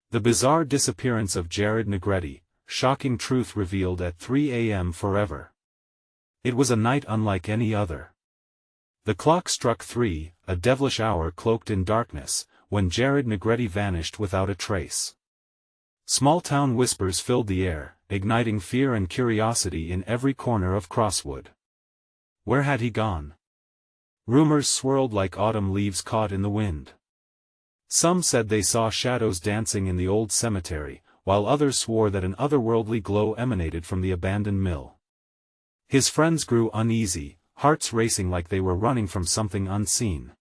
The bizarre disappearance of Jared Negrete, shocking truth revealed at 3 a.m. forever. It was a night unlike any other. The clock struck 3, a devilish hour cloaked in darkness, when Jared Negrete vanished without a trace. Small-town whispers filled the air, igniting fear and curiosity in every corner of Crosswood. Where had he gone? Rumors swirled like autumn leaves caught in the wind. Some said they saw shadows dancing in the old cemetery, while others swore that an otherworldly glow emanated from the abandoned mill. His friends grew uneasy, hearts racing like they were running from something unseen.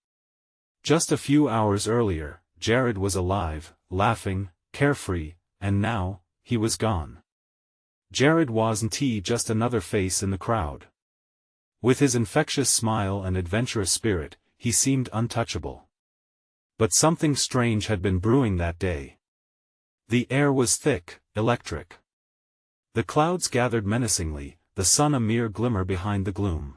Just a few hours earlier, Jared was alive, laughing, carefree, and now, he was gone. Jared wasn't just another face in the crowd. With his infectious smile and adventurous spirit, he seemed untouchable. But something strange had been brewing that day. The air was thick, electric. The clouds gathered menacingly, the sun a mere glimmer behind the gloom.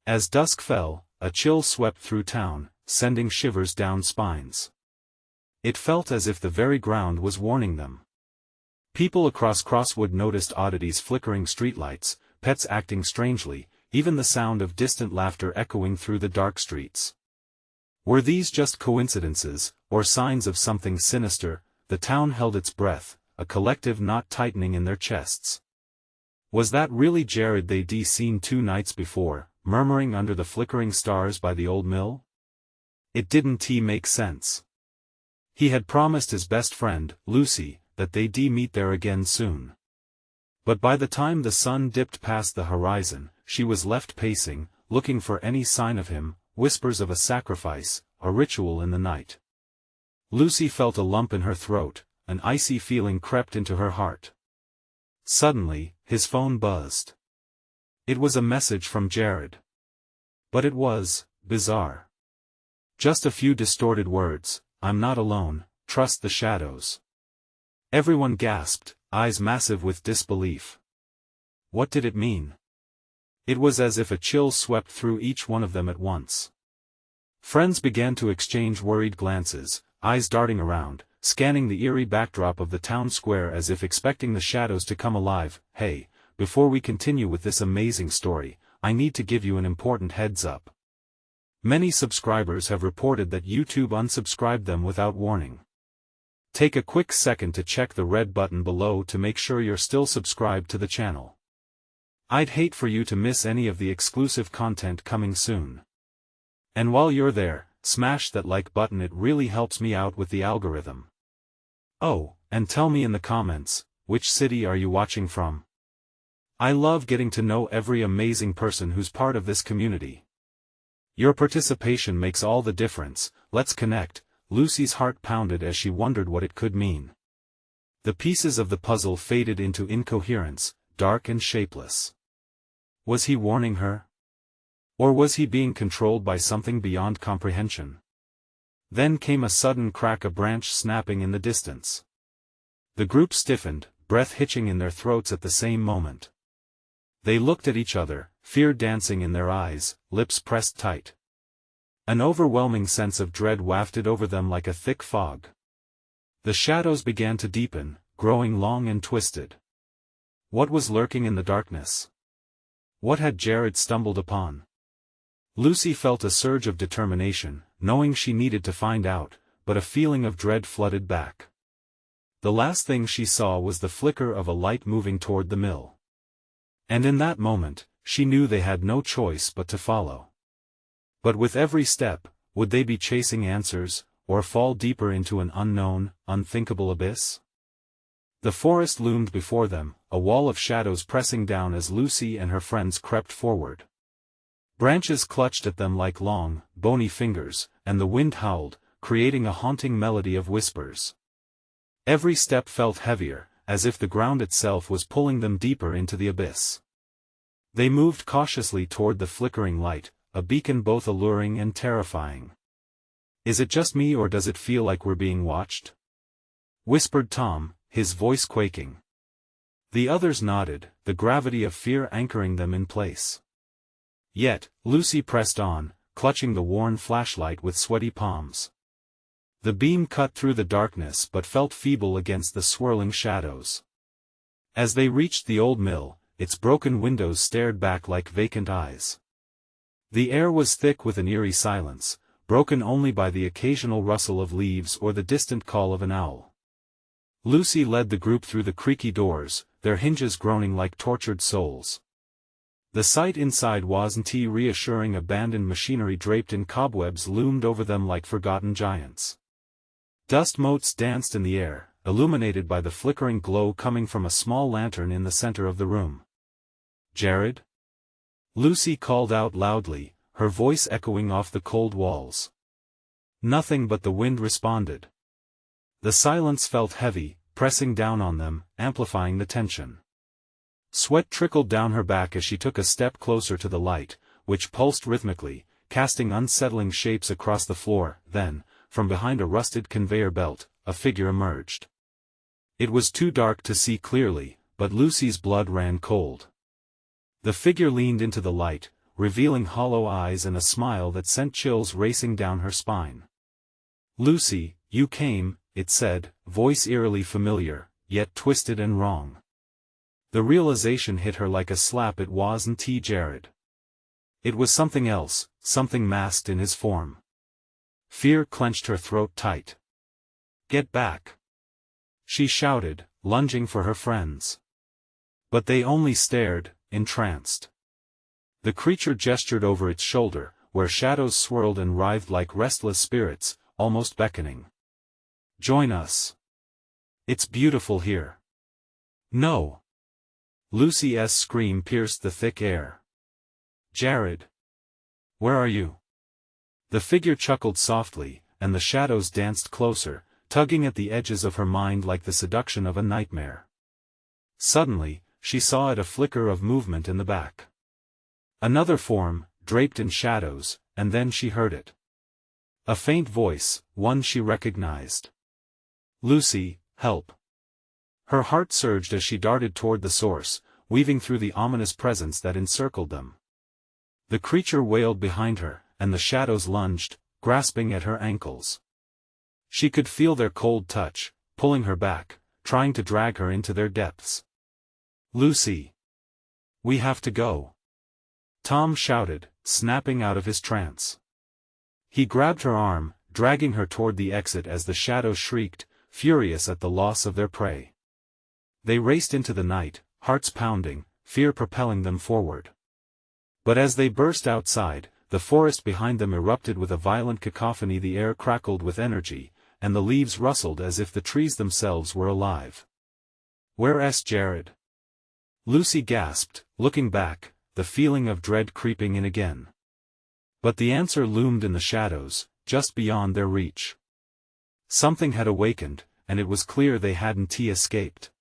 As dusk fell, a chill swept through town, sending shivers down spines. It felt as if the very ground was warning them. People across Crosswood noticed oddities: flickering streetlights, pets acting strangely, even the sound of distant laughter echoing through the dark streets. Were these just coincidences, or signs of something sinister? The town held its breath, a collective knot tightening in their chests. Was that really Jared they'd seen 2 nights before, murmuring under the flickering stars by the old mill? It didn't make sense. He had promised his best friend, Lucy, that they'd meet there again soon. But by the time the sun dipped past the horizon, she was left pacing, looking for any sign of him, whispers of a sacrifice, a ritual in the night. Lucy felt a lump in her throat, an icy feeling crept into her heart. Suddenly, his phone buzzed. It was a message from Jared. But it was bizarre. Just a few distorted words: "I'm not alone, trust the shadows." Everyone gasped, eyes massive with disbelief. What did it mean? It was as if a chill swept through each one of them at once. Friends began to exchange worried glances, eyes darting around, scanning the eerie backdrop of the town square as if expecting the shadows to come alive. "Hey, before we continue with this amazing story, I need to give you an important heads up. Many subscribers have reported that YouTube unsubscribed them without warning. Take a quick second to check the red button below to make sure you're still subscribed to the channel. I'd hate for you to miss any of the exclusive content coming soon. And while you're there, smash that like button, it really helps me out with the algorithm. Oh, and tell me in the comments, which city are you watching from? I love getting to know every amazing person who's part of this community. Your participation makes all the difference. Let's connect. Lucy's heart pounded as she wondered what it could mean. The pieces of the puzzle faded into incoherence, dark and shapeless. Was he warning her? Or was he being controlled by something beyond comprehension? Then came a sudden crack, a branch snapping in the distance. The group stiffened, breath hitching in their throats at the same moment. They looked at each other, fear dancing in their eyes, lips pressed tight. An overwhelming sense of dread wafted over them like a thick fog. The shadows began to deepen, growing long and twisted. What was lurking in the darkness? What had Jared stumbled upon? Lucy felt a surge of determination, knowing she needed to find out, but a feeling of dread flooded back. The last thing she saw was the flicker of a light moving toward the mill. And in that moment, she knew they had no choice but to follow. But with every step, would they be chasing answers, or fall deeper into an unknown, unthinkable abyss? The forest loomed before them, a wall of shadows pressing down as Lucy and her friends crept forward. Branches clutched at them like long, bony fingers, and the wind howled, creating a haunting melody of whispers. Every step felt heavier, as if the ground itself was pulling them deeper into the abyss. They moved cautiously toward the flickering light, a beacon both alluring and terrifying. "Is it just me, or does it feel like we're being watched?" whispered Tom, his voice quaking. The others nodded, the gravity of fear anchoring them in place. Yet, Lucy pressed on, clutching the worn flashlight with sweaty palms. The beam cut through the darkness but felt feeble against the swirling shadows. As they reached the old mill, its broken windows stared back like vacant eyes. The air was thick with an eerie silence, broken only by the occasional rustle of leaves or the distant call of an owl. Lucy led the group through the creaky doors, their hinges groaning like tortured souls. The sight inside wasn't reassuring. Abandoned machinery draped in cobwebs loomed over them like forgotten giants. Dust motes danced in the air, illuminated by the flickering glow coming from a small lantern in the center of the room. "Jared?" Lucy called out loudly, her voice echoing off the cold walls. Nothing but the wind responded. The silence felt heavy, pressing down on them, amplifying the tension. Sweat trickled down her back as she took a step closer to the light, which pulsed rhythmically, casting unsettling shapes across the floor. Then, from behind a rusted conveyor belt, a figure emerged. It was too dark to see clearly, but Lucy's blood ran cold. The figure leaned into the light, revealing hollow eyes and a smile that sent chills racing down her spine. "Lucy, you came," it said, voice eerily familiar, yet twisted and wrong. The realization hit her like a slap. It wasn't Jared. It was something else, something masked in his form. Fear clenched her throat tight. "Get back!" she shouted, lunging for her friends. But they only stared, entranced. The creature gestured over its shoulder, where shadows swirled and writhed like restless spirits, almost beckoning. "Join us. It's beautiful here." "No!" Lucy's scream pierced the thick air. "Jared! Where are you?" The figure chuckled softly, and the shadows danced closer, tugging at the edges of her mind like the seduction of a nightmare. Suddenly, she saw a flicker of movement in the back. Another form, draped in shadows, and then she heard it. A faint voice, one she recognized. "Lucy, help!" Her heart surged as she darted toward the source, weaving through the ominous presence that encircled them. The creature wailed behind her, and the shadows lunged, grasping at her ankles. She could feel their cold touch, pulling her back, trying to drag her into their depths. "Lucy! We have to go!" Tom shouted, snapping out of his trance. He grabbed her arm, dragging her toward the exit as the shadows shrieked, furious at the loss of their prey. They raced into the night, hearts pounding, fear propelling them forward. But as they burst outside, the forest behind them erupted with a violent cacophony. The air crackled with energy, and the leaves rustled as if the trees themselves were alive. "Where's Jared?" Lucy gasped, looking back, the feeling of dread creeping in again. But the answer loomed in the shadows, just beyond their reach. Something had awakened, and it was clear they hadn't escaped.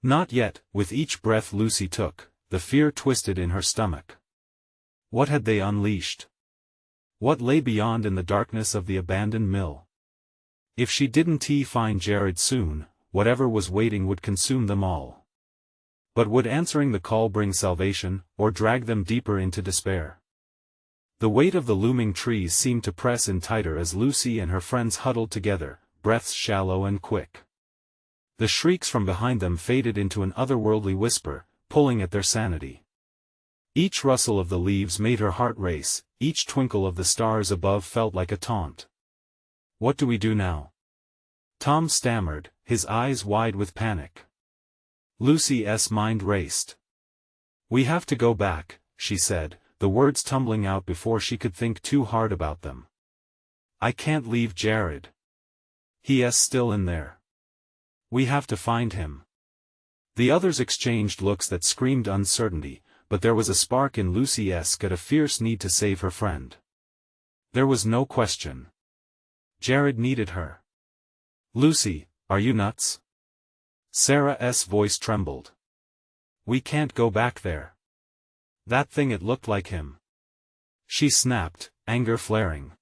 Not yet. With each breath Lucy took, the fear twisted in her stomach. What had they unleashed? What lay beyond in the darkness of the abandoned mill? If she didn't find Jared soon, whatever was waiting would consume them all. But would answering the call bring salvation, or drag them deeper into despair? The weight of the looming trees seemed to press in tighter as Lucy and her friends huddled together, breaths shallow and quick. The shrieks from behind them faded into an otherworldly whisper, pulling at their sanity. Each rustle of the leaves made her heart race, each twinkle of the stars above felt like a taunt. "What do we do now?" Tom stammered, his eyes wide with panic. Lucy's mind raced. "We have to go back," she said, the words tumbling out before she could think too hard about them. "I can't leave Jared. He's still in there. We have to find him." The others exchanged looks that screamed uncertainty, but there was a spark in Lucy's gut, a fierce need to save her friend. There was no question. Jared needed her. "Lucy, are you nuts?" Sarah's voice trembled. "We can't go back there. That thing, it looked like him." She snapped, anger flaring.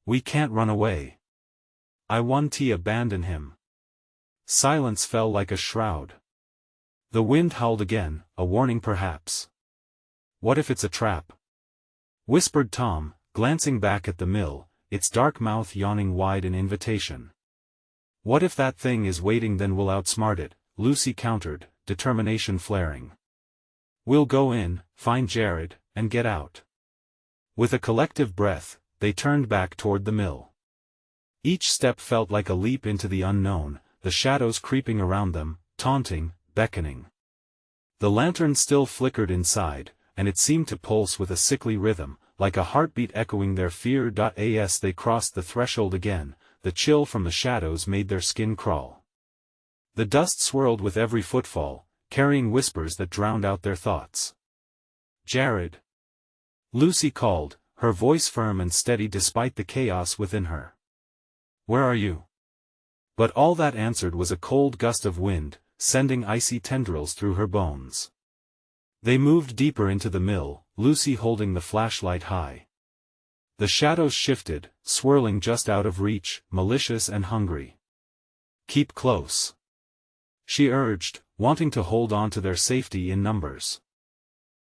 "We can't run away. I want to abandon him." Silence fell like a shroud. The wind howled again, a warning perhaps. "What if it's a trap?" whispered Tom, glancing back at the mill, its dark mouth yawning wide in invitation. "What if that thing is waiting, then we'll outsmart it," Lucy countered, determination flaring. "We'll go in, find Jared, and get out." With a collective breath, they turned back toward the mill. Each step felt like a leap into the unknown, the shadows creeping around them, taunting, beckoning. The lantern still flickered inside, and it seemed to pulse with a sickly rhythm, like a heartbeat echoing their fear. As they crossed the threshold again, the chill from the shadows made their skin crawl. The dust swirled with every footfall, carrying whispers that drowned out their thoughts. "Jared!" Lucy called, her voice firm and steady despite the chaos within her. "Where are you?" But all that answered was a cold gust of wind, sending icy tendrils through her bones. They moved deeper into the mill, Lucy holding the flashlight high. The shadows shifted, swirling just out of reach, malicious and hungry. "Keep close," she urged, wanting to hold on to their safety in numbers.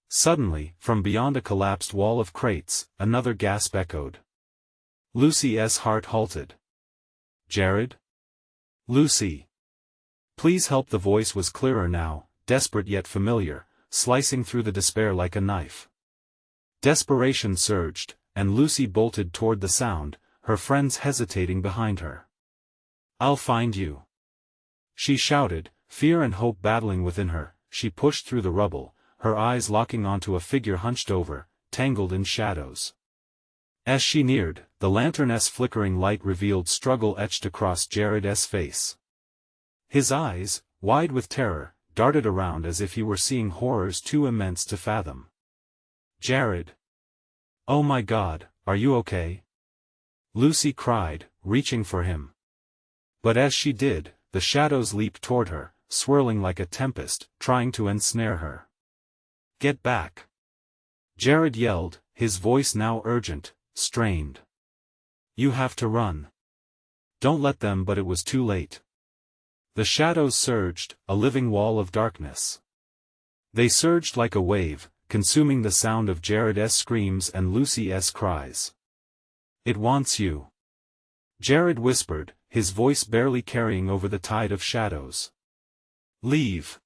Suddenly, from beyond a collapsed wall of crates, another gasp echoed. Lucy's heart halted. "Jared? Lucy! Please help!" The voice was clearer now, desperate yet familiar, slicing through the despair like a knife. Desperation surged, and Lucy bolted toward the sound, her friends hesitating behind her. "I'll find you!" she shouted, fear and hope battling within her. She pushed through the rubble, her eyes locking onto a figure hunched over, tangled in shadows. As she neared, the lantern's flickering light revealed struggle etched across Jared's face. His eyes, wide with terror, darted around as if he were seeing horrors too immense to fathom. "Jared! Oh my God, are you okay?" Lucy cried, reaching for him. But as she did, the shadows leaped toward her, swirling like a tempest, trying to ensnare her. "Get back!" Jared yelled, his voice now urgent, strained. "You have to run. Don't let them." But it was too late. The shadows surged, a living wall of darkness. They surged like a wave, consuming the sound of Jared's screams and Lucy's cries. "It wants you," Jared whispered, his voice barely carrying over the tide of shadows. "Leave.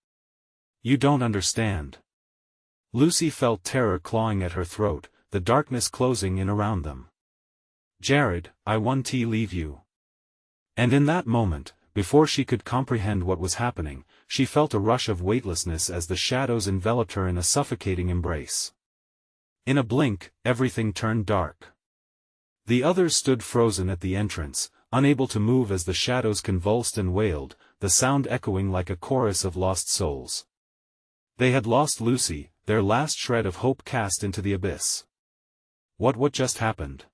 You don't understand." Lucy felt terror clawing at her throat, the darkness closing in around them. "Jared, I won't leave you." And in that moment, before she could comprehend what was happening, she felt a rush of weightlessness as the shadows enveloped her in a suffocating embrace. In a blink, everything turned dark. The others stood frozen at the entrance, unable to move as the shadows convulsed and wailed, the sound echoing like a chorus of lost souls. They had lost Lucy, their last shred of hope cast into the abyss. What just happened?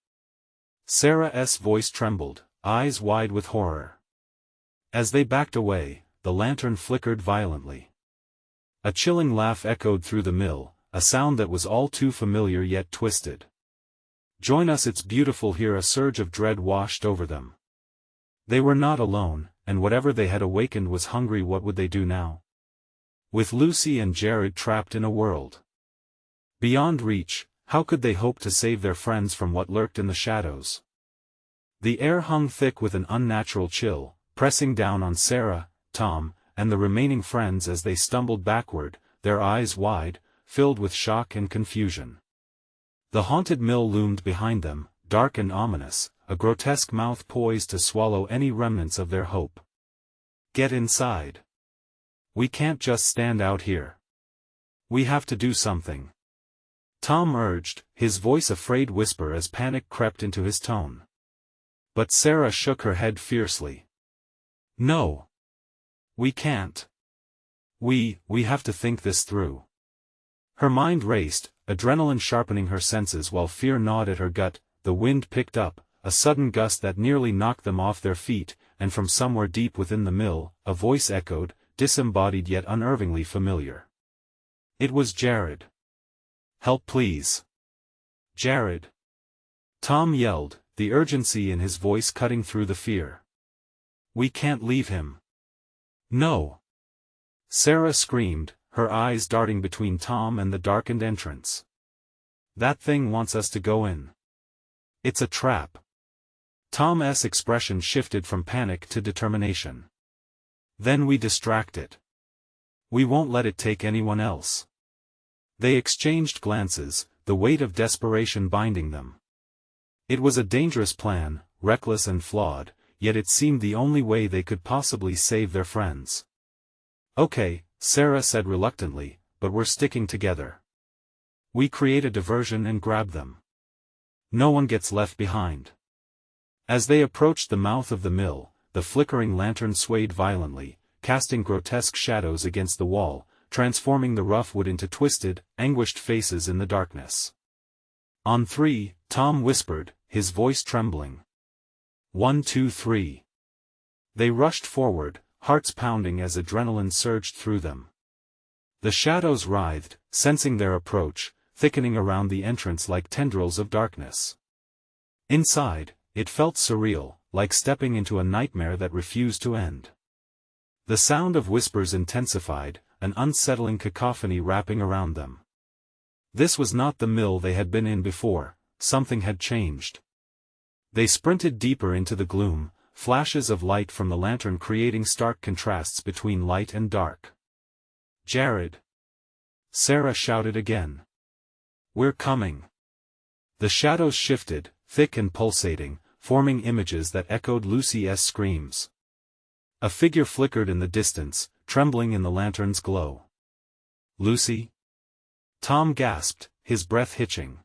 Sarah's voice trembled, eyes wide with horror. As they backed away, the lantern flickered violently. A chilling laugh echoed through the mill, a sound that was all too familiar yet twisted. "Join us, it's beautiful here." A surge of dread washed over them. They were not alone, and whatever they had awakened was hungry. What would they do now? With Lucy and Jared trapped in a world beyond reach, how could they hope to save their friends from what lurked in the shadows? The air hung thick with an unnatural chill, pressing down on Sarah, Tom, and the remaining friends as they stumbled backward, their eyes wide, filled with shock and confusion. The haunted mill loomed behind them, dark and ominous, a grotesque mouth poised to swallow any remnants of their hope. "Get inside. We can't just stand out here. We have to do something," Tom urged, his voice a frayed whisper as panic crept into his tone. But Sarah shook her head fiercely. "No. We can't. We have to think this through." Her mind raced, adrenaline sharpening her senses while fear gnawed at her gut. The wind picked up, a sudden gust that nearly knocked them off their feet, and from somewhere deep within the mill, a voice echoed, disembodied yet unnervingly familiar. It was Jared. "Help please. Jared!" Tom yelled, the urgency in his voice cutting through the fear. "We can't leave him." "No!" Sarah screamed, her eyes darting between Tom and the darkened entrance. "That thing wants us to go in. It's a trap." Tom's expression shifted from panic to determination. Then we distract it. We won't let it take anyone else. They exchanged glances, the weight of desperation binding them. It was a dangerous plan, reckless and flawed, yet it seemed the only way they could possibly save their friends. Okay, Sarah said reluctantly, but we're sticking together. We create a diversion and grab them. No one gets left behind. As they approached the mouth of the mill, the flickering lantern swayed violently, casting grotesque shadows against the wall, transforming the rough wood into twisted, anguished faces in the darkness. On 3, Tom whispered, his voice trembling. 1, 2, 3. They rushed forward, hearts pounding as adrenaline surged through them. The shadows writhed, sensing their approach, thickening around the entrance like tendrils of darkness. Inside, it felt surreal, like stepping into a nightmare that refused to end. The sound of whispers intensified, an unsettling cacophony wrapping around them. This was not the mill they had been in before, something had changed. They sprinted deeper into the gloom, flashes of light from the lantern creating stark contrasts between light and dark. Jared! Sarah shouted again. We're coming. The shadows shifted, thick and pulsating, forming images that echoed Lucy's screams. A figure flickered in the distance, trembling in the lantern's glow. Lucy? Tom gasped, his breath hitching.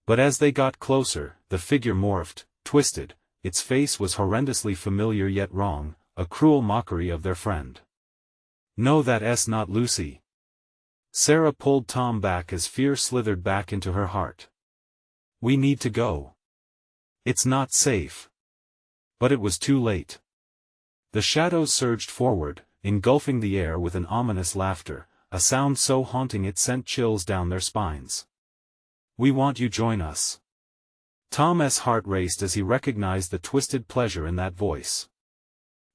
But as they got closer, the figure morphed, twisted, its face was horrendously familiar yet wrong, a cruel mockery of their friend. No, that's not Lucy. Sarah pulled Tom back as fear slithered back into her heart. We need to go. It's not safe. But it was too late. The shadows surged forward, engulfing the air with an ominous laughter, a sound so haunting it sent chills down their spines. We want you join us. Tom's heart raced as he recognized the twisted pleasure in that voice.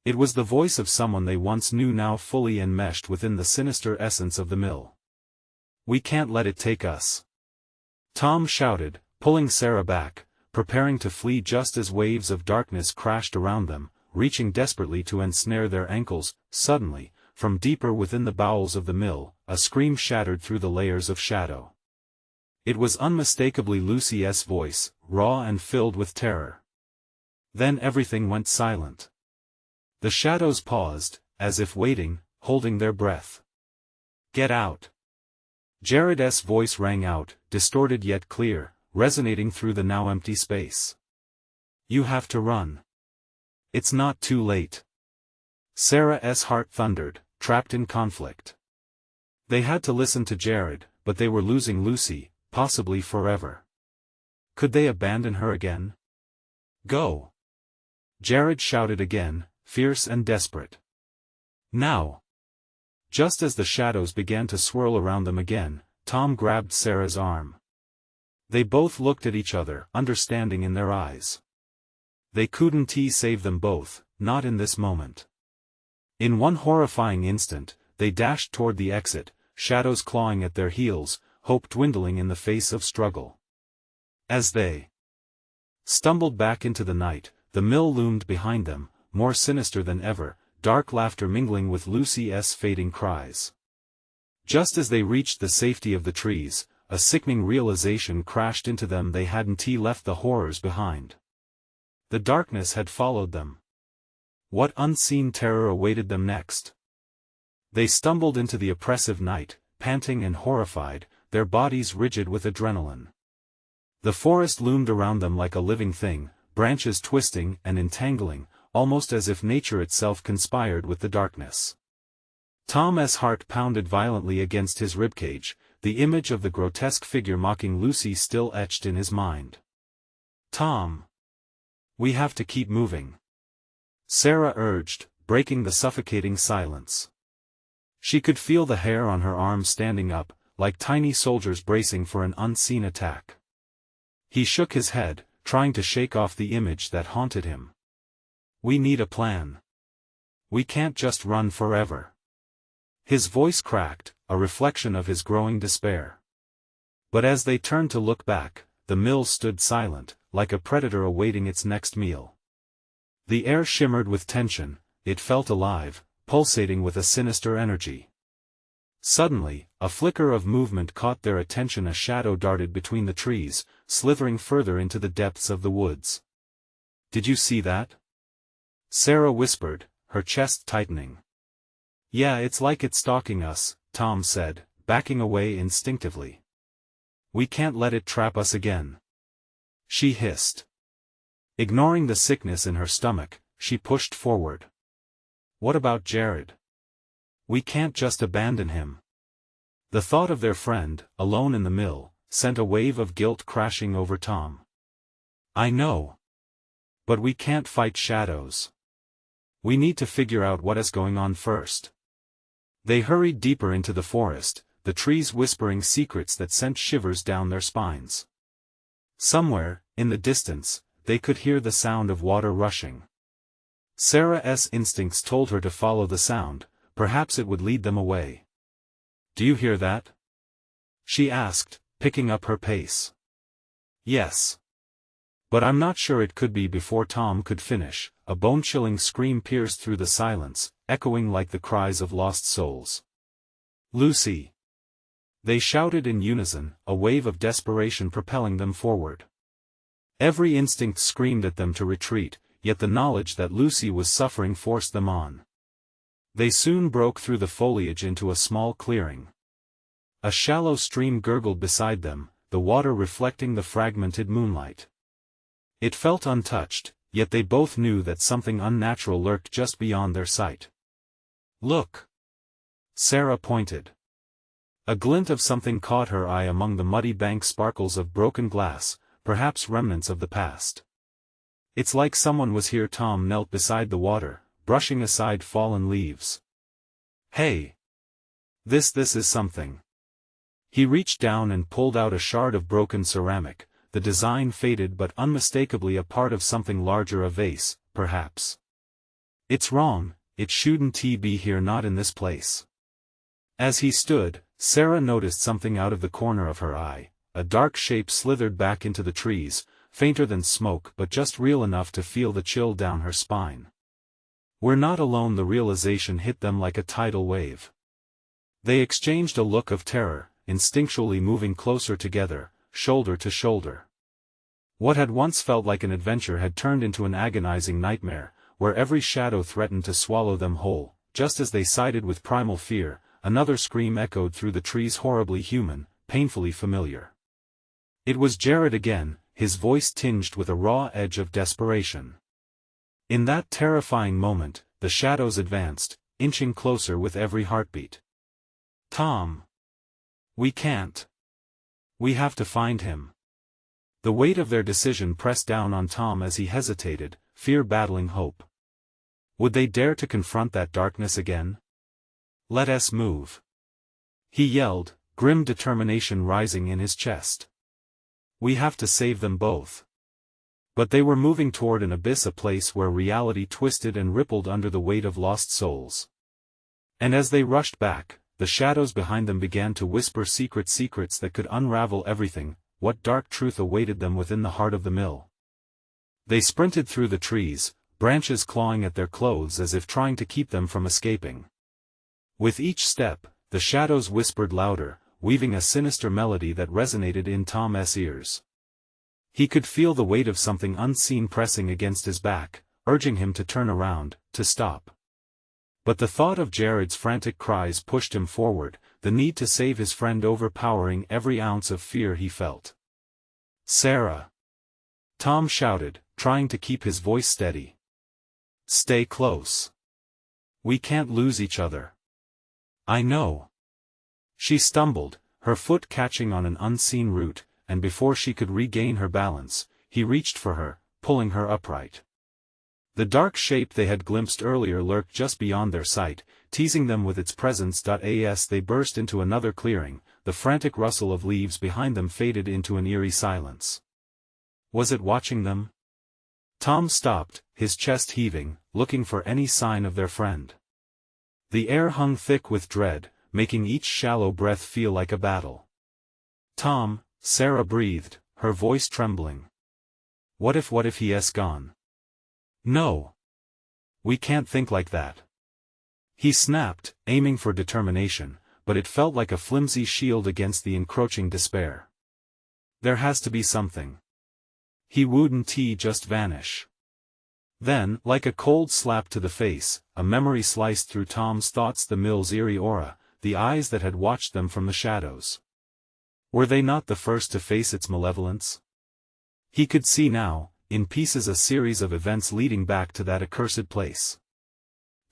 It was the voice of someone they once knew now fully enmeshed within the sinister essence of the mill. We can't let it take us. Tom shouted, pulling Sarah back, preparing to flee just as waves of darkness crashed around them, reaching desperately to ensnare their ankles. Suddenly, from deeper within the bowels of the mill, a scream shattered through the layers of shadow. It was unmistakably Lucy's voice, raw and filled with terror. Then everything went silent. The shadows paused, as if waiting, holding their breath. Get out! Jared's voice rang out, distorted yet clear, resonating through the now empty space. You have to run. It's not too late. Sarah's heart thundered, trapped in conflict. They had to listen to Jared, but they were losing Lucy, possibly forever. Could they abandon her again? Go! Jared shouted again, fierce and desperate. Now! Just as the shadows began to swirl around them again, Tom grabbed Sarah's arm. They both looked at each other, understanding in their eyes. They couldn't save them both, not in this moment. In one horrifying instant, they dashed toward the exit, shadows clawing at their heels, hope dwindling in the face of struggle. As they stumbled back into the night, the mill loomed behind them, more sinister than ever, dark laughter mingling with Lucy's fading cries. Just as they reached the safety of the trees, a sickening realization crashed into them: they hadn't left the horrors behind. The darkness had followed them. What unseen terror awaited them next? They stumbled into the oppressive night, panting and horrified, their bodies rigid with adrenaline. The forest loomed around them like a living thing, branches twisting and entangling, almost as if nature itself conspired with the darkness. Tom's heart pounded violently against his ribcage, the image of the grotesque figure mocking Lucy still etched in his mind. Tom! We have to keep moving. Sarah urged, breaking the suffocating silence. She could feel the hair on her arms standing up, like tiny soldiers bracing for an unseen attack. He shook his head, trying to shake off the image that haunted him. We need a plan. We can't just run forever. His voice cracked, a reflection of his growing despair. But as they turned to look back, the mill stood silent, like a predator awaiting its next meal. The air shimmered with tension, it felt alive, pulsating with a sinister energy. Suddenly, a flicker of movement caught their attention. A shadow darted between the trees, slithering further into the depths of the woods. "Did you see that?" Sarah whispered, her chest tightening. "Yeah, it's like it's stalking us," Tom said, backing away instinctively. "We can't let it trap us again," she hissed. Ignoring the sickness in her stomach, she pushed forward. "What about Jared? We can't just abandon him." The thought of their friend, alone in the mill, sent a wave of guilt crashing over Tom. "I know. But we can't fight shadows. We need to figure out what is going on first." They hurried deeper into the forest, the trees whispering secrets that sent shivers down their spines. Somewhere, in the distance, they could hear the sound of water rushing. Sarah's instincts told her to follow the sound, perhaps it would lead them away. "Do you hear that?" she asked, picking up her pace. "Yes. But I'm not sure." It could be. Before Tom could finish, a bone-chilling scream pierced through the silence, echoing like the cries of lost souls. "Lucy!" They shouted in unison, a wave of desperation propelling them forward. Every instinct screamed at them to retreat, yet the knowledge that Lucy was suffering forced them on. They soon broke through the foliage into a small clearing. A shallow stream gurgled beside them, the water reflecting the fragmented moonlight. It felt untouched, yet they both knew that something unnatural lurked just beyond their sight. "Look!" Sarah pointed. A glint of something caught her eye among the muddy bank sparkles of broken glass, perhaps remnants of the past. "It's like someone was here." Tom knelt beside the water, brushing aside fallen leaves. "Hey! This is something." He reached down and pulled out a shard of broken ceramic, the design faded but unmistakably a part of something larger, a vase, perhaps. "It's wrong, it shouldn't be here, not in this place." As he stood, Sarah noticed something out of the corner of her eye. A dark shape slithered back into the trees, fainter than smoke but just real enough to feel the chill down her spine. "We're not alone." The realization hit them like a tidal wave. They exchanged a look of terror, instinctually moving closer together, shoulder to shoulder. What had once felt like an adventure had turned into an agonizing nightmare, where every shadow threatened to swallow them whole. Just as they sided with primal fear, another scream echoed through the trees, horribly human, painfully familiar. It was Jared again, his voice tinged with a raw edge of desperation. In that terrifying moment, the shadows advanced, inching closer with every heartbeat. "Tom! We can't. We have to find him." The weight of their decision pressed down on Tom as he hesitated, fear battling hope. Would they dare to confront that darkness again? "Let us move," he yelled, grim determination rising in his chest. "We have to save them both." But they were moving toward an abyss, a place where reality twisted and rippled under the weight of lost souls. And as they rushed back, the shadows behind them began to whisper secrets that could unravel everything. What dark truth awaited them within the heart of the mill? They sprinted through the trees, branches clawing at their clothes as if trying to keep them from escaping. With each step, the shadows whispered louder, weaving a sinister melody that resonated in Tom's ears. He could feel the weight of something unseen pressing against his back, urging him to turn around, to stop. But the thought of Jared's frantic cries pushed him forward, the need to save his friend overpowering every ounce of fear he felt. "Sarah!" Tom shouted, trying to keep his voice steady. "Stay close. We can't lose each other." "I know." She stumbled, her foot catching on an unseen root, and before she could regain her balance, he reached for her, pulling her upright. The dark shape they had glimpsed earlier lurked just beyond their sight, teasing them with its presence. As they burst into another clearing, the frantic rustle of leaves behind them faded into an eerie silence. Was it watching them? Tom stopped, his chest heaving, looking for any sign of their friend. The air hung thick with dread, making each shallow breath feel like a battle. "Tom," Sarah breathed, her voice trembling. What if he has gone? No. We can't think like that. He snapped, aiming for determination, but it felt like a flimsy shield against the encroaching despair. There has to be something. He wouldn't just vanish. Then, like a cold slap to the face, a memory sliced through Tom's thoughts, the mill's eerie aura, the eyes that had watched them from the shadows. Were they not the first to face its malevolence? He could see now, in pieces, a series of events leading back to that accursed place.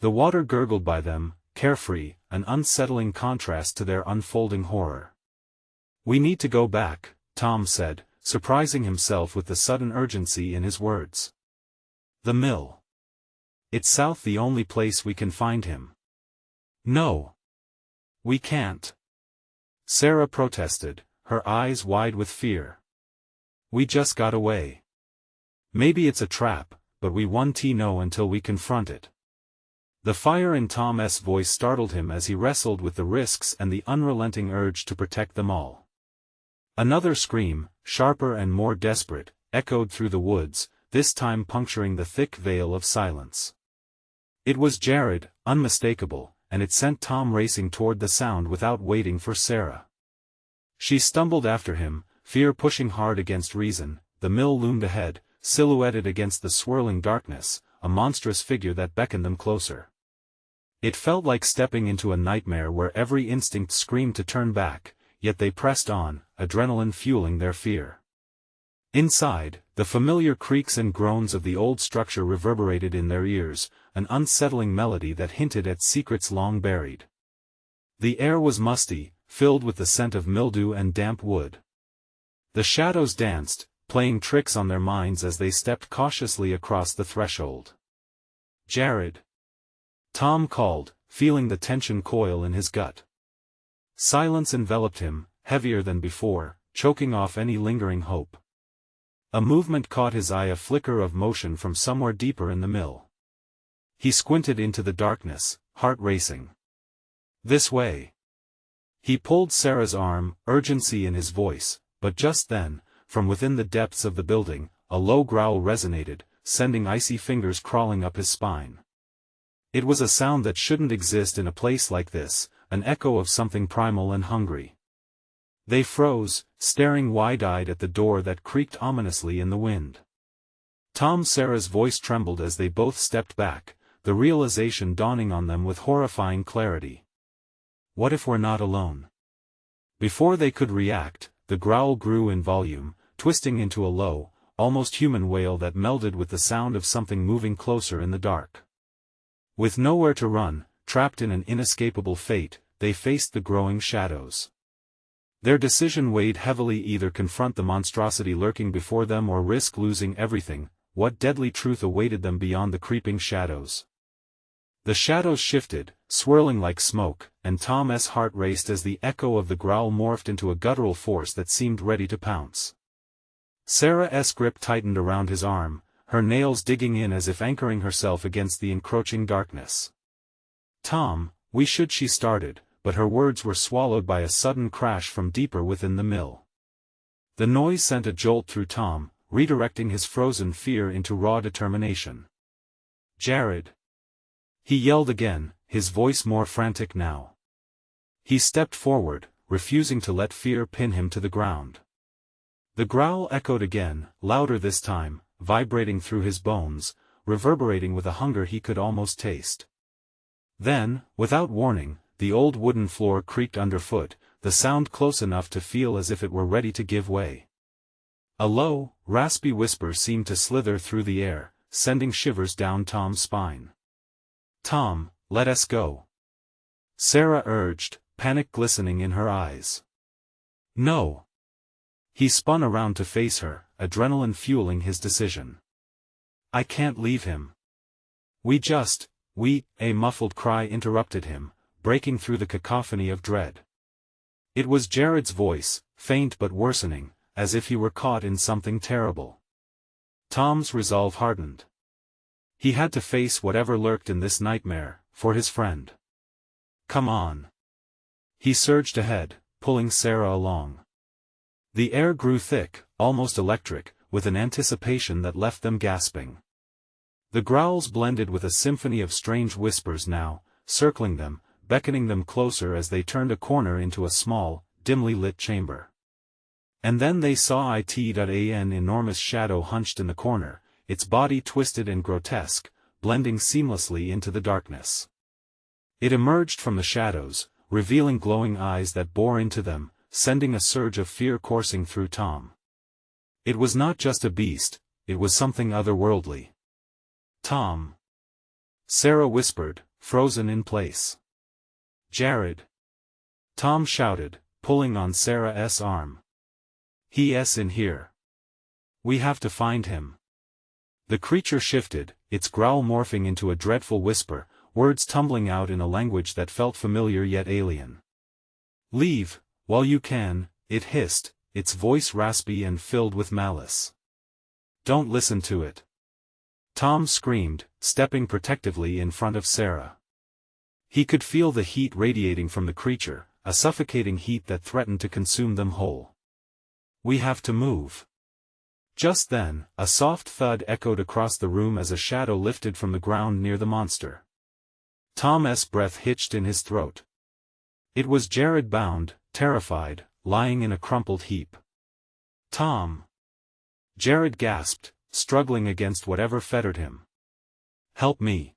The water gurgled by them, carefree, an unsettling contrast to their unfolding horror. "We need to go back," Tom said, surprising himself with the sudden urgency in his words. "The mill. It's south, the only place we can find him." "No. We can't," Sarah protested, her eyes wide with fear. "We just got away. Maybe it's a trap, but we won't know until we confront it." The fire in Tom's voice startled him as he wrestled with the risks and the unrelenting urge to protect them all. Another scream, sharper and more desperate, echoed through the woods, this time puncturing the thick veil of silence. It was Jared, unmistakable, and it sent Tom racing toward the sound without waiting for Sarah. She stumbled after him, fear pushing hard against reason. The mill loomed ahead, silhouetted against the swirling darkness, a monstrous figure that beckoned them closer. It felt like stepping into a nightmare where every instinct screamed to turn back, yet they pressed on, adrenaline fueling their fear. Inside, the familiar creaks and groans of the old structure reverberated in their ears, an unsettling melody that hinted at secrets long buried. The air was musty, filled with the scent of mildew and damp wood. The shadows danced, playing tricks on their minds as they stepped cautiously across the threshold. "Jared!" Tom called, feeling the tension coil in his gut. Silence enveloped him, heavier than before, choking off any lingering hope. A movement caught his eye, a flicker of motion from somewhere deeper in the mill. He squinted into the darkness, heart racing. "This way." He pulled Sarah's arm, urgency in his voice, but just then, from within the depths of the building, a low growl resonated, sending icy fingers crawling up his spine. It was a sound that shouldn't exist in a place like this, an echo of something primal and hungry. They froze, staring wide-eyed at the door that creaked ominously in the wind. Sarah's voice trembled as they both stepped back, the realization dawning on them with horrifying clarity. What if we're not alone? Before they could react, the growl grew in volume, twisting into a low, almost human wail that melded with the sound of something moving closer in the dark. With nowhere to run, trapped in an inescapable fate, they faced the growing shadows. Their decision weighed heavily: either confront the monstrosity lurking before them or risk losing everything. What deadly truth awaited them beyond the creeping shadows? The shadows shifted, swirling like smoke, and Tom's heart raced as the echo of the growl morphed into a guttural force that seemed ready to pounce. Sarah's grip tightened around his arm, her nails digging in as if anchoring herself against the encroaching darkness. "Tom, we should," she started, but her words were swallowed by a sudden crash from deeper within the mill. The noise sent a jolt through Tom, redirecting his frozen fear into raw determination. "Jared!" He yelled again, his voice more frantic now. He stepped forward, refusing to let fear pin him to the ground. The growl echoed again, louder this time, vibrating through his bones, reverberating with a hunger he could almost taste. Then, without warning, the old wooden floor creaked underfoot, the sound close enough to feel as if it were ready to give way. A low, raspy whisper seemed to slither through the air, sending shivers down Tom's spine. "Tom, let us go," Sarah urged, panic glistening in her eyes. "No." He spun around to face her, adrenaline fueling his decision. "I can't leave him. A muffled cry interrupted him, breaking through the cacophony of dread. It was Jared's voice, faint but worsening, as if he were caught in something terrible. Tom's resolve hardened. He had to face whatever lurked in this nightmare, for his friend. "Come on." He surged ahead, pulling Sarah along. The air grew thick, almost electric, with an anticipation that left them gasping. The growls blended with a symphony of strange whispers now, circling them, beckoning them closer as they turned a corner into a small, dimly lit chamber. And then they saw an enormous shadow hunched in the corner, its body twisted and grotesque, blending seamlessly into the darkness. It emerged from the shadows, revealing glowing eyes that bore into them, sending a surge of fear coursing through Tom. It was not just a beast, it was something otherworldly. Tom. Sarah whispered, frozen in place. Jared. Tom shouted, pulling on Sarah's arm. He's in here. We have to find him. The creature shifted, its growl morphing into a dreadful whisper, words tumbling out in a language that felt familiar yet alien. Leave, while you can, it hissed, its voice raspy and filled with malice. Don't listen to it. Tom screamed, stepping protectively in front of Sarah. He could feel the heat radiating from the creature, a suffocating heat that threatened to consume them whole. We have to move. Just then, a soft thud echoed across the room as a shadow lifted from the ground near the monster. Tom's breath hitched in his throat. It was Jared, bound, terrified, lying in a crumpled heap. Tom. Jared gasped, struggling against whatever fettered him. Help me.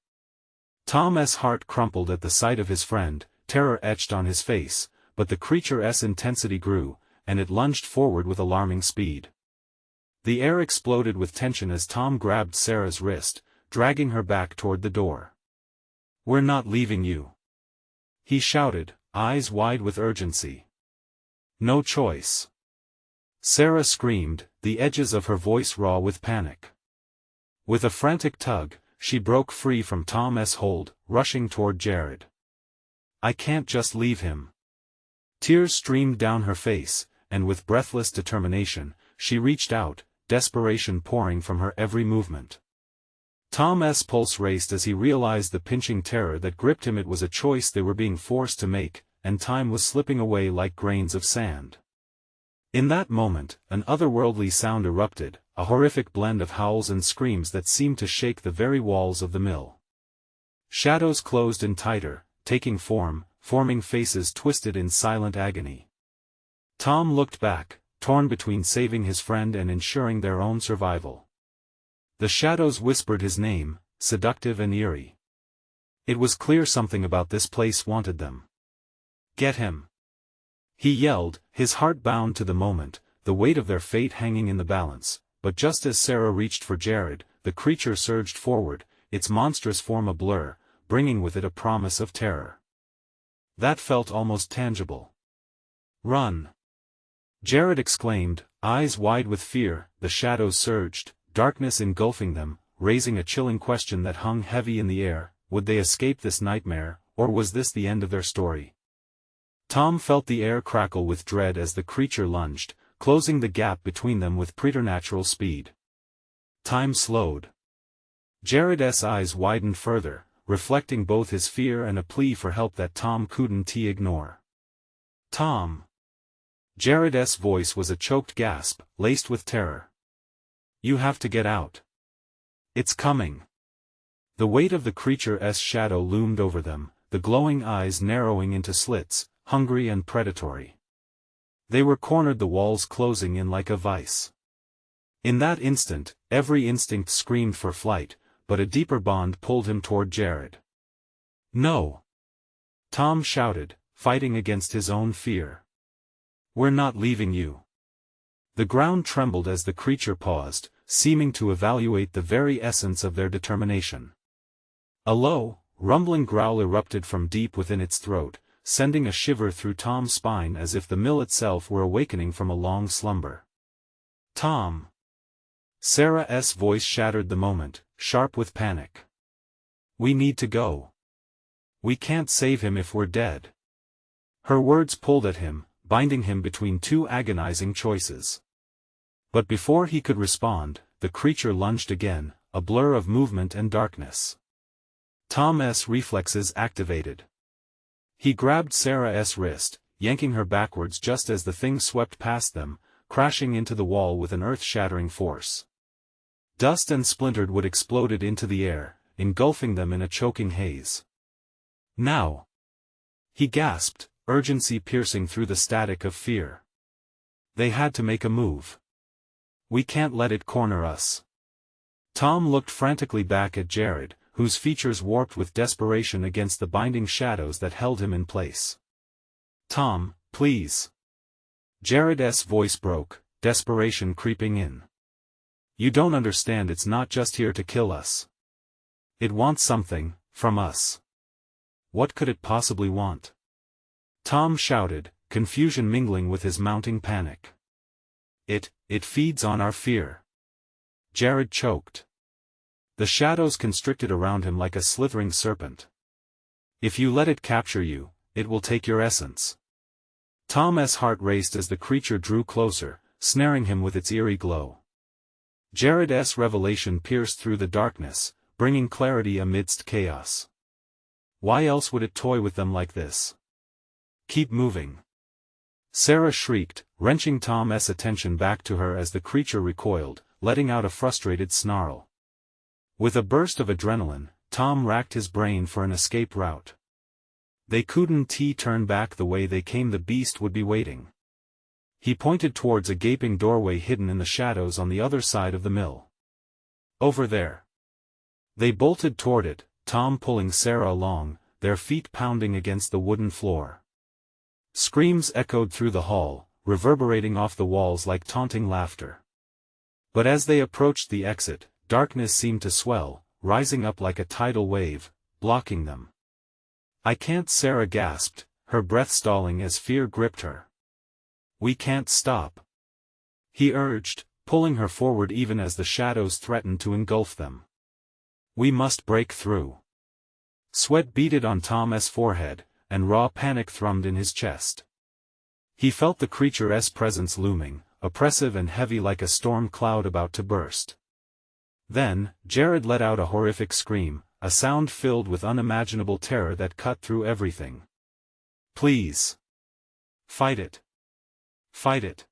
Tom's heart crumpled at the sight of his friend, terror etched on his face, but the creature's intensity grew, and it lunged forward with alarming speed. The air exploded with tension as Tom grabbed Sarah's wrist, dragging her back toward the door. We're not leaving you. He shouted, eyes wide with urgency. No choice. Sarah screamed, the edges of her voice raw with panic. With a frantic tug, she broke free from Tom's hold, rushing toward Jared. I can't just leave him. Tears streamed down her face, and with breathless determination, she reached out, desperation pouring from her every movement. Tom's pulse raced as he realized the pinching terror that gripped him. It was a choice they were being forced to make, and time was slipping away like grains of sand. In that moment, an otherworldly sound erupted, a horrific blend of howls and screams that seemed to shake the very walls of the mill. Shadows closed in tighter, taking form, forming faces twisted in silent agony. Tom looked back, torn between saving his friend and ensuring their own survival. The shadows whispered his name, seductive and eerie. It was clear something about this place wanted them. Get him! He yelled, his heart bound to the moment, the weight of their fate hanging in the balance, but just as Sarah reached for Jared, the creature surged forward, its monstrous form a blur, bringing with it a promise of terror. That felt almost tangible. Run! Jared exclaimed, eyes wide with fear. The shadows surged, darkness engulfing them, raising a chilling question that hung heavy in the air. Would they escape this nightmare, or was this the end of their story? Tom felt the air crackle with dread as the creature lunged, closing the gap between them with preternatural speed. Time slowed. Jared's eyes widened further, reflecting both his fear and a plea for help that Tom couldn't ignore. Tom! Jared's voice was a choked gasp, laced with terror. You have to get out. It's coming. The weight of the creature's shadow loomed over them, the glowing eyes narrowing into slits, hungry and predatory. They were cornered, the walls closing in like a vice. In that instant, every instinct screamed for flight, but a deeper bond pulled him toward Jared. No! Tom shouted, fighting against his own fear. We're not leaving you. The ground trembled as the creature paused, seeming to evaluate the very essence of their determination. A low, rumbling growl erupted from deep within its throat, sending a shiver through Tom's spine as if the mill itself were awakening from a long slumber. Tom! Sarah's voice shattered the moment, sharp with panic. We need to go. We can't save him if we're dead. Her words pulled at him, binding him between two agonizing choices. But before he could respond, the creature lunged again, a blur of movement and darkness. Tom's reflexes activated. He grabbed Sarah's wrist, yanking her backwards just as the thing swept past them, crashing into the wall with an earth-shattering force. Dust and splintered wood exploded into the air, engulfing them in a choking haze. Now! He gasped, urgency piercing through the static of fear. They had to make a move. We can't let it corner us. Tom looked frantically back at Jared, whose features warped with desperation against the binding shadows that held him in place. Tom, please. Jared's voice broke, desperation creeping in. You don't understand, it's not just here to kill us. It wants something, from us. What could it possibly want? Tom shouted, confusion mingling with his mounting panic. It feeds on our fear. Jared choked. The shadows constricted around him like a slithering serpent. If you let it capture you, it will take your essence. Tom's heart raced as the creature drew closer, snaring him with its eerie glow. Jared's revelation pierced through the darkness, bringing clarity amidst chaos. Why else would it toy with them like this? Keep moving. Sarah shrieked, wrenching Tom's attention back to her as the creature recoiled, letting out a frustrated snarl. With a burst of adrenaline, Tom racked his brain for an escape route. They couldn't turn back the way they came, the beast would be waiting. He pointed towards a gaping doorway hidden in the shadows on the other side of the mill. Over there. They bolted toward it, Tom pulling Sarah along, their feet pounding against the wooden floor. Screams echoed through the hall, reverberating off the walls like taunting laughter. But as they approached the exit, darkness seemed to swell, rising up like a tidal wave, blocking them. I can't, Sarah gasped, her breath stalling as fear gripped her. We can't stop. He urged, pulling her forward even as the shadows threatened to engulf them. We must break through. Sweat beaded on Tom's forehead, and raw panic thrummed in his chest. He felt the creature's presence looming, oppressive and heavy like a storm cloud about to burst. Then, Jared let out a horrific scream, a sound filled with unimaginable terror that cut through everything. Please. Fight it. Fight it.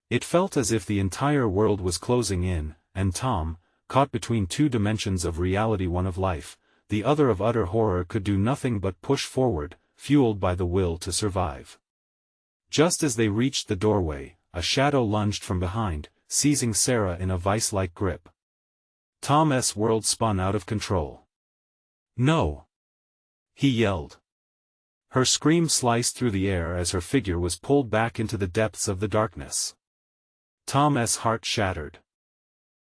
It felt as if the entire world was closing in, and Tom, caught between two dimensions of reality, one of life, the other of utter horror, could do nothing but push forward, fueled by the will to survive. Just as they reached the doorway, a shadow lunged from behind, seizing Sarah in a vice-like grip. Tom's world spun out of control. No! He yelled. Her scream sliced through the air as her figure was pulled back into the depths of the darkness. Tom's heart shattered.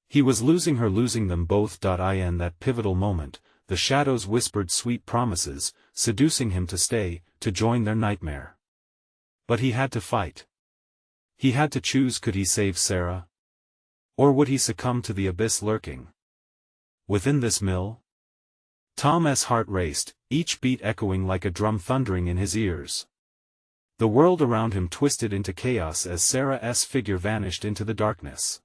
He was losing her, losing them both. In that pivotal moment, the shadows whispered sweet promises, seducing him to stay, to join their nightmare. But he had to fight. He had to choose. Could he save Sarah? Or would he succumb to the abyss lurking within this mill? Tom's heart raced, each beat echoing like a drum thundering in his ears. The world around him twisted into chaos as Sarah's figure vanished into the darkness.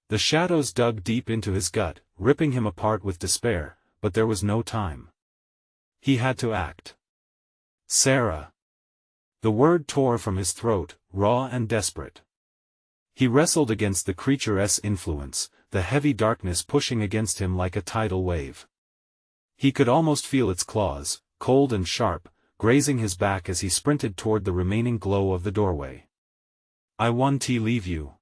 The shadows dug deep into his gut, ripping him apart with despair, but there was no time. He had to act. Sarah. The word tore from his throat, raw and desperate. He wrestled against the creature's influence, the heavy darkness pushing against him like a tidal wave. He could almost feel its claws, cold and sharp, grazing his back as he sprinted toward the remaining glow of the doorway. I won't leave you.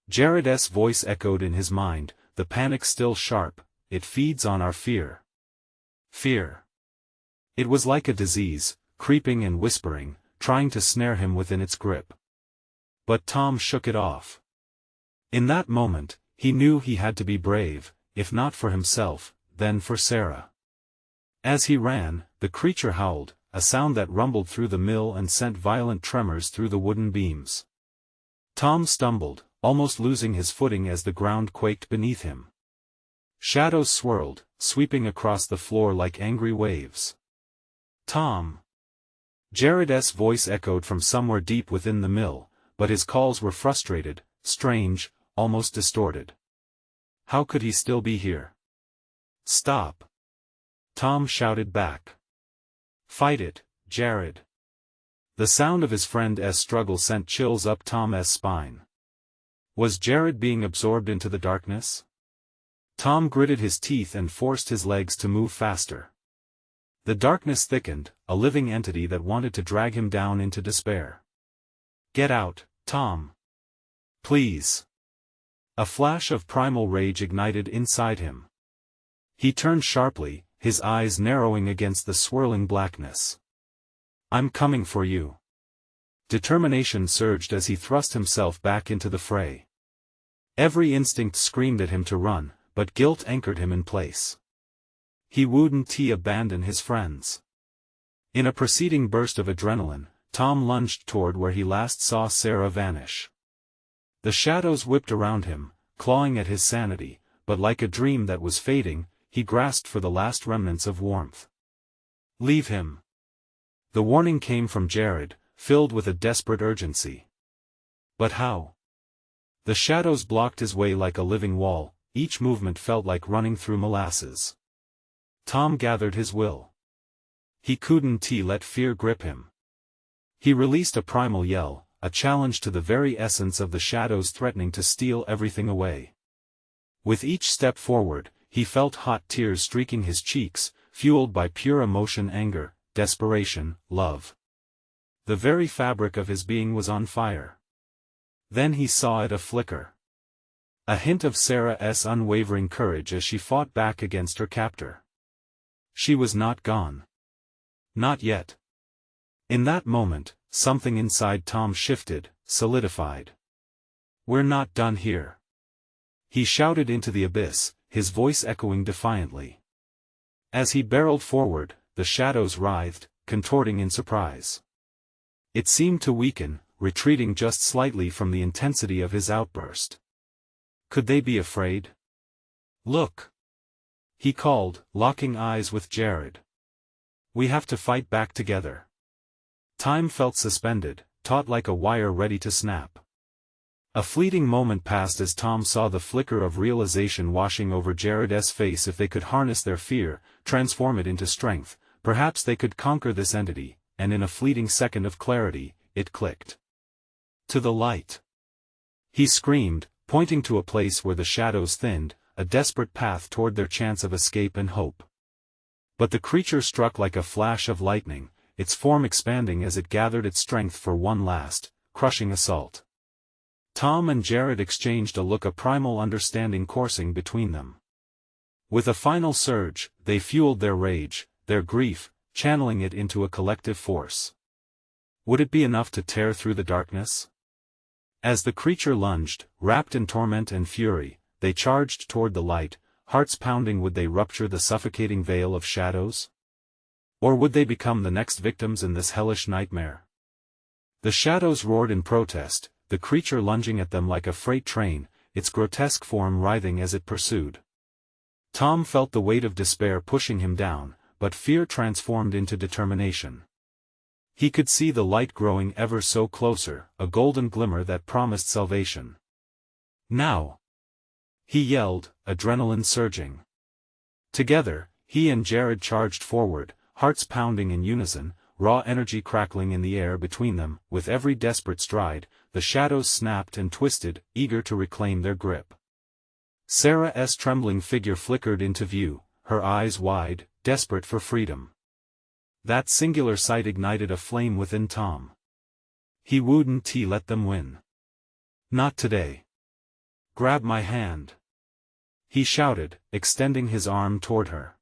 Jared's voice echoed in his mind, the panic still sharp. It feeds on our fear. Fear. It was like a disease, creeping and whispering, trying to snare him within its grip. But Tom shook it off. In that moment, he knew he had to be brave, if not for himself, then for Sarah. As he ran, the creature howled, a sound that rumbled through the mill and sent violent tremors through the wooden beams. Tom stumbled, almost losing his footing as the ground quaked beneath him. Shadows swirled, sweeping across the floor like angry waves. Tom! Jared's voice echoed from somewhere deep within the mill, but his calls were frustrated, strange, almost distorted. How could he still be here? Stop! Tom shouted back. Fight it, Jared. The sound of his friend's struggle sent chills up Tom's spine. Was Jared being absorbed into the darkness? Tom gritted his teeth and forced his legs to move faster. The darkness thickened, a living entity that wanted to drag him down into despair. Get out, Tom. Please. A flash of primal rage ignited inside him. He turned sharply, his eyes narrowing against the swirling blackness. I'm coming for you. Determination surged as he thrust himself back into the fray. Every instinct screamed at him to run, but guilt anchored him in place. He wouldn't abandon his friends. In a preceding burst of adrenaline, Tom lunged toward where he last saw Sarah vanish. The shadows whipped around him, clawing at his sanity, but like a dream that was fading, he grasped for the last remnants of warmth. Leave him. The warning came from Jared, filled with a desperate urgency. But how? The shadows blocked his way like a living wall, each movement felt like running through molasses. Tom gathered his will. He couldn't let fear grip him. He released a primal yell, a challenge to the very essence of the shadows threatening to steal everything away. With each step forward, he felt hot tears streaking his cheeks, fueled by pure emotion, anger, desperation, love. The very fabric of his being was on fire. Then he saw it flicker. A hint of Sarah's unwavering courage as she fought back against her captor. She was not gone. Not yet. In that moment, something inside Tom shifted, solidified. We're not done here. He shouted into the abyss, his voice echoing defiantly. As he barreled forward, the shadows writhed, contorting in surprise. It seemed to weaken, retreating just slightly from the intensity of his outburst. Could they be afraid? Look! He called, locking eyes with Jared. We have to fight back together. Time felt suspended, taut like a wire ready to snap. A fleeting moment passed as Tom saw the flicker of realization washing over Jared's face. If they could harness their fear, transform it into strength, perhaps they could conquer this entity, and in a fleeting second of clarity, it clicked. To the light! He screamed, pointing to a place where the shadows thinned, a desperate path toward their chance of escape and hope. But the creature struck like a flash of lightning, its form expanding as it gathered its strength for one last, crushing assault. Tom and Jared exchanged a look, a primal understanding coursing between them. With a final surge, they fueled their rage, their grief, channeling it into a collective force. Would it be enough to tear through the darkness? As the creature lunged, wrapped in torment and fury, they charged toward the light, hearts pounding. Would they rupture the suffocating veil of shadows? Or would they become the next victims in this hellish nightmare? The shadows roared in protest, the creature lunging at them like a freight train, its grotesque form writhing as it pursued. Tom felt the weight of despair pushing him down, but fear transformed into determination. He could see the light growing ever so closer, a golden glimmer that promised salvation. Now! He yelled, adrenaline surging. Together, he and Jared charged forward, hearts pounding in unison, raw energy crackling in the air between them. With every desperate stride, the shadows snapped and twisted, eager to reclaim their grip. Sarah's trembling figure flickered into view, her eyes wide, desperate for freedom. That singular sight ignited a flame within Tom. He wouldn't let them win. Not today. Grab my hand. He shouted, extending his arm toward her.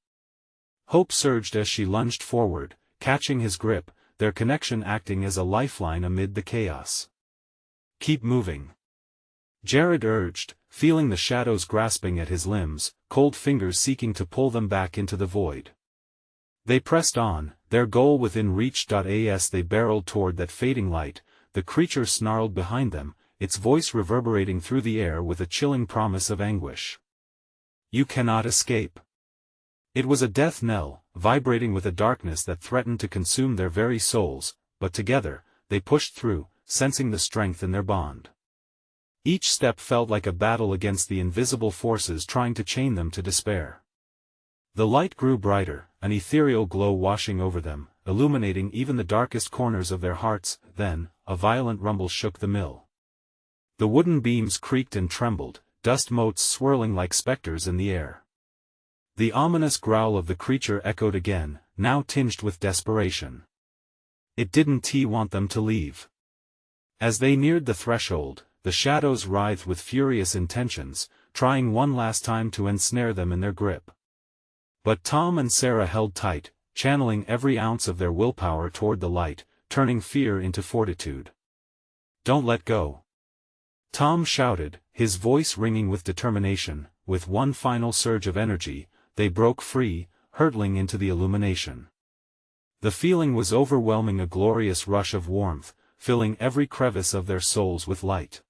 Hope surged as she lunged forward, catching his grip, their connection acting as a lifeline amid the chaos. Keep moving. Jared urged, feeling the shadows grasping at his limbs, cold fingers seeking to pull them back into the void. They pressed on, their goal within reach. As they barreled toward that fading light, the creature snarled behind them, its voice reverberating through the air with a chilling promise of anguish. You cannot escape. It was a death knell, vibrating with a darkness that threatened to consume their very souls, but together, they pushed through, sensing the strength in their bond. Each step felt like a battle against the invisible forces trying to chain them to despair. The light grew brighter, an ethereal glow washing over them, illuminating even the darkest corners of their hearts. Then, a violent rumble shook the mill. The wooden beams creaked and trembled, dust motes swirling like specters in the air. The ominous growl of the creature echoed again, now tinged with desperation. It didn't want them to leave. As they neared the threshold, the shadows writhed with furious intentions, trying one last time to ensnare them in their grip. But Tom and Sarah held tight, channeling every ounce of their willpower toward the light, turning fear into fortitude. "Don't let go!" Tom shouted, his voice ringing with determination. With one final surge of energy, they broke free, hurtling into the illumination. The feeling was overwhelming, a glorious rush of warmth, filling every crevice of their souls with light.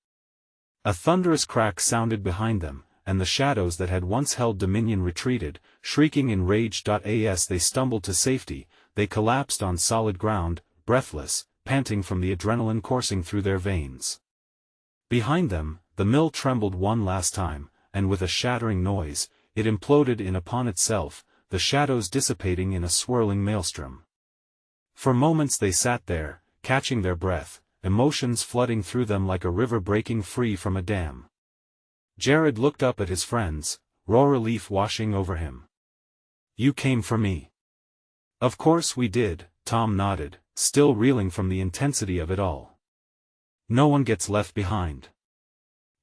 A thunderous crack sounded behind them, and the shadows that had once held dominion retreated, shrieking in rage. As they stumbled to safety, they collapsed on solid ground, breathless, panting from the adrenaline coursing through their veins. Behind them, the mill trembled one last time, and with a shattering noise, it imploded in upon itself, the shadows dissipating in a swirling maelstrom. For moments they sat there, catching their breath, emotions flooding through them like a river breaking free from a dam. Jared looked up at his friends, raw relief washing over him. "You came for me." "Of course we did," Tom nodded, still reeling from the intensity of it all. "No one gets left behind."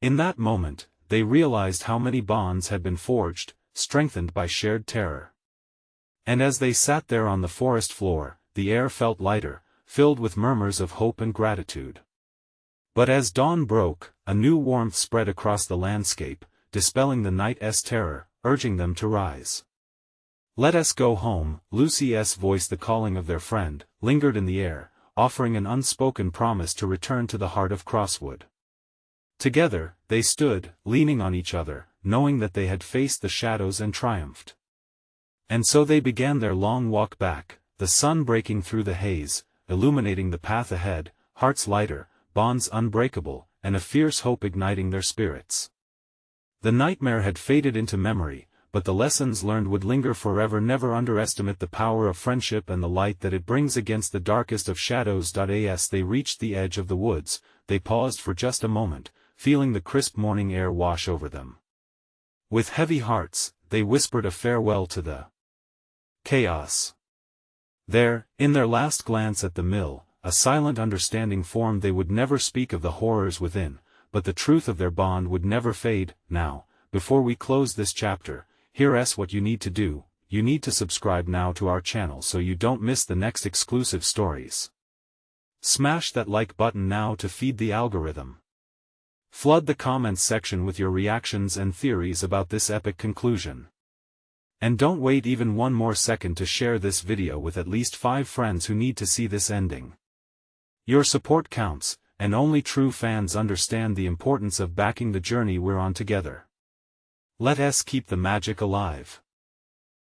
In that moment, they realized how many bonds had been forged, strengthened by shared terror. And as they sat there on the forest floor, the air felt lighter, filled with murmurs of hope and gratitude. But as dawn broke, a new warmth spread across the landscape, dispelling the night's terror, urging them to rise. "Let us go home." Lucy's voice, the calling of their friend, lingered in the air, offering an unspoken promise to return to the heart of Crosswood. Together, they stood, leaning on each other, knowing that they had faced the shadows and triumphed. And so they began their long walk back, the sun breaking through the haze, illuminating the path ahead, hearts lighter, bonds unbreakable, and a fierce hope igniting their spirits. The nightmare had faded into memory, but the lessons learned would linger forever. Never underestimate the power of friendship and the light that it brings against the darkest of shadows. As they reached the edge of the woods, they paused for just a moment, feeling the crisp morning air wash over them. With heavy hearts, they whispered a farewell to the chaos. There, in their last glance at the mill, a silent understanding formed. They would never speak of the horrors within, but the truth of their bond would never fade. Now, before we close this chapter, here's what you need to do. You need to subscribe now to our channel so you don't miss the next exclusive stories. Smash that like button now to feed the algorithm. Flood the comments section with your reactions and theories about this epic conclusion. And don't wait even one more second to share this video with at least 5 friends who need to see this ending. Your support counts, and only true fans understand the importance of backing the journey we're on together. Let us keep the magic alive.